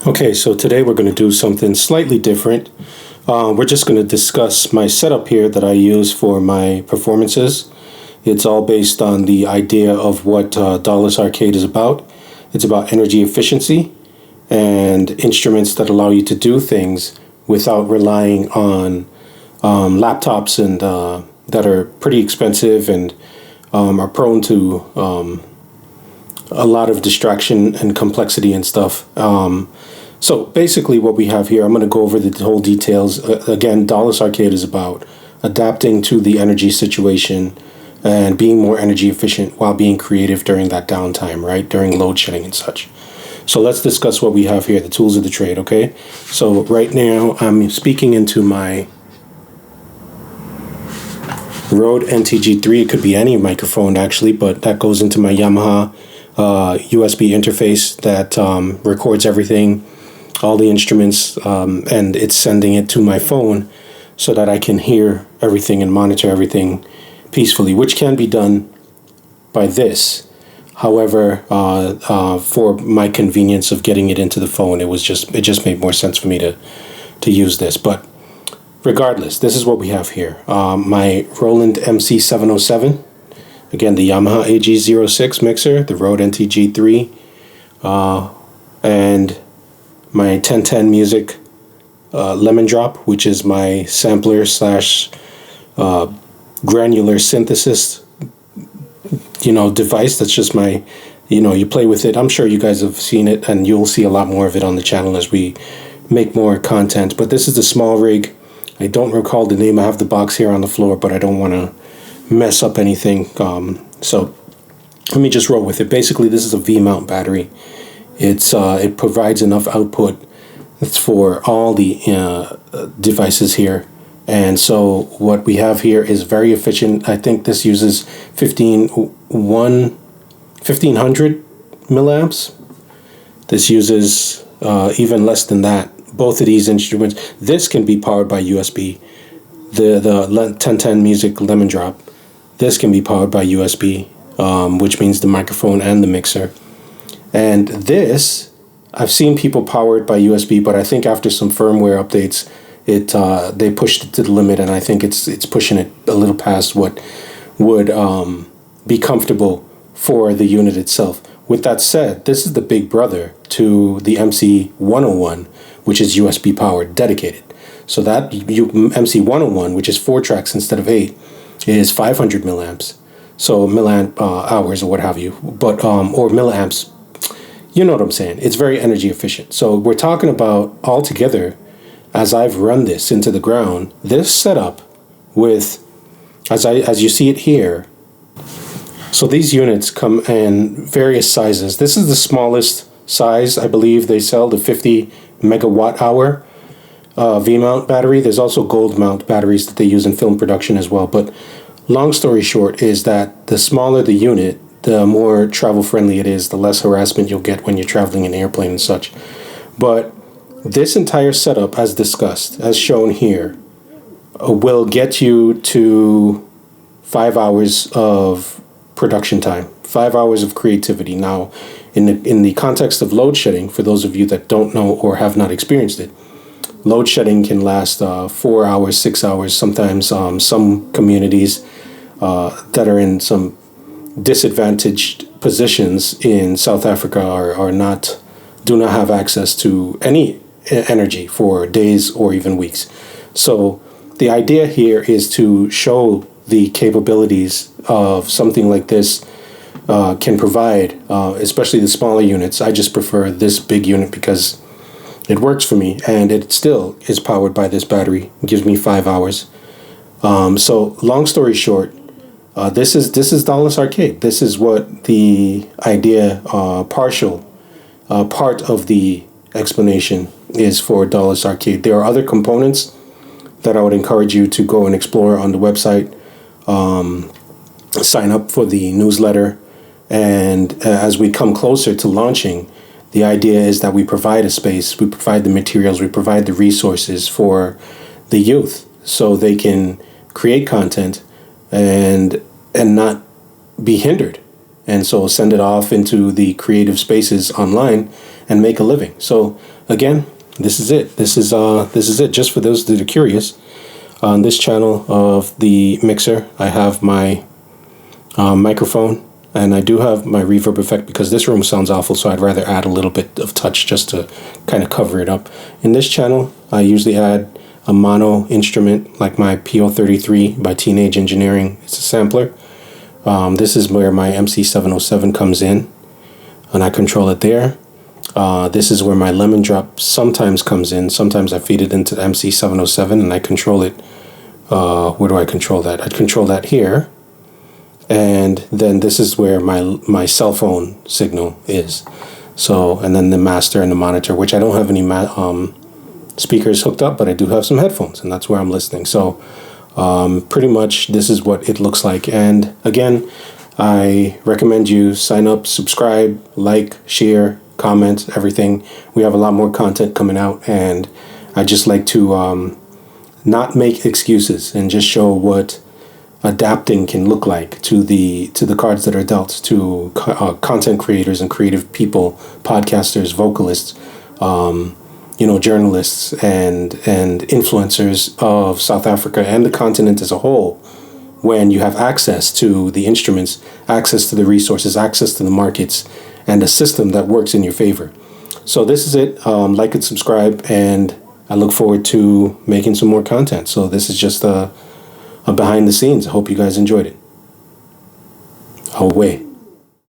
Okay, so today we're going to do something slightly different. We're just going to discuss my setup here that I use for my performances. It's all based on the idea of what Dawless Arcade is about. It's about energy efficiency and instruments that allow you to do things without relying on laptops and that are pretty expensive and are prone to a lot of distraction and complexity and stuff. So basically what we have here, I'm going to go over the whole details. Again, Dawless Arcade is about adapting to the energy situation and being more energy efficient while being creative during that downtime, right? During load shedding and such. So let's discuss what we have here, the tools of the trade, okay? So right now I'm speaking into my Rode NTG3. It could be any microphone actually, but that goes into my Yamaha USB interface that records everything, all the instruments, and it's sending it to my phone so that I can hear everything and monitor everything peacefully, which can be done by this. However, for my convenience of getting it into the phone, it just made more sense for me to use this. But regardless, this is what we have here. My Roland MC707. Again, the Yamaha AG06 mixer, the Rode NTG3, and my 1010 Music Lemon Drop, which is my sampler slash granular synthesis, device. That's just my, you play with it. I'm sure you guys have seen it, and you'll see a lot more of it on the channel as we make more content. But this is the small rig. I don't recall the name. I have the box here on the floor, but I don't want to mess up anything, so let me just roll with it. Basically, this is a V-mount battery. It provides enough output for all the devices here, and so what we have here is very efficient. I think this uses 1500 milliamps. This uses even less than that. Both of these instruments, this can be powered by USB. The 1010 Music Lemon Drop, this can be powered by USB, which means the microphone and the mixer. And this, I've seen people power it by USB, but I think after some firmware updates, they pushed it to the limit, and I think it's pushing it a little past what would be comfortable for the unit itself. With that said, this is the big brother to the MC101, which is USB powered, dedicated. So that MC101, which is 4 tracks instead of 8, is 500 milliamps. So milliamp hours or what have you, but or milliamps. You know what I'm saying? It's very energy efficient. So we're talking about altogether, as I've run this into the ground, this setup with, as you see it here. So these units come in various sizes. This is the smallest size, I believe they sell, the 50 megawatt hour V-mount battery. There's also gold mount batteries that they use in film production as well. But long story short is that the smaller the unit, the more travel friendly it is, the less harassment you'll get when you're traveling in an airplane and such. But this entire setup, as discussed, as shown here, will get you to 5 hours of production time, 5 hours of creativity. Now, in the context of load shedding, for those of you that don't know or have not experienced it, load shedding can last 4 hours, 6 hours. Sometimes some communities that are in some disadvantaged positions in South Africa do not have access to any energy for days or even weeks. So the idea here is to show the capabilities of something like this can provide, especially the smaller units. I just prefer this big unit because it works for me, and it still is powered by this battery. It gives me 5 hours. So long story short, this is Dawless Arcade. This is what the idea, part of the explanation is for Dawless Arcade. There are other components that I would encourage you to go and explore on the website. Sign up for the newsletter, and as we come closer to launching, the idea is that we provide a space, we provide the materials, we provide the resources for the youth so they can create content and not be hindered. And so send it off into the creative spaces online and make a living. So again, this is it. This is it. Just for those that are curious, on this channel of the mixer, I have my microphone, and I do have my reverb effect because this room sounds awful, so I'd rather add a little bit of touch just to kind of cover it up. In this channel, I usually add a mono instrument like my PO33 by Teenage Engineering. It's a sampler. This is where my MC707 comes in, and I control it there. This is where my lemon drop sometimes comes in. Sometimes I feed it into the MC707 and I control it. Where do I control that? I control that here. And then this is where my cell phone signal is. So, and then the master and the monitor, which I don't have any speakers hooked up, but I do have some headphones, and that's where I'm listening. So pretty much this is what it looks like. And again, I recommend you sign up, subscribe, like, share, comment, everything. We have a lot more content coming out, and I just like to not make excuses and just show what adapting can look like to the cards that are dealt to content creators and creative people, podcasters, vocalists, journalists and influencers of South Africa and the continent as a whole. When you have access to the instruments, access to the resources, access to the markets, and a system that works in your favor. So this is it. Like and subscribe, and I look forward to making some more content. So this is just a behind the scenes. I hope you guys enjoyed it. Away.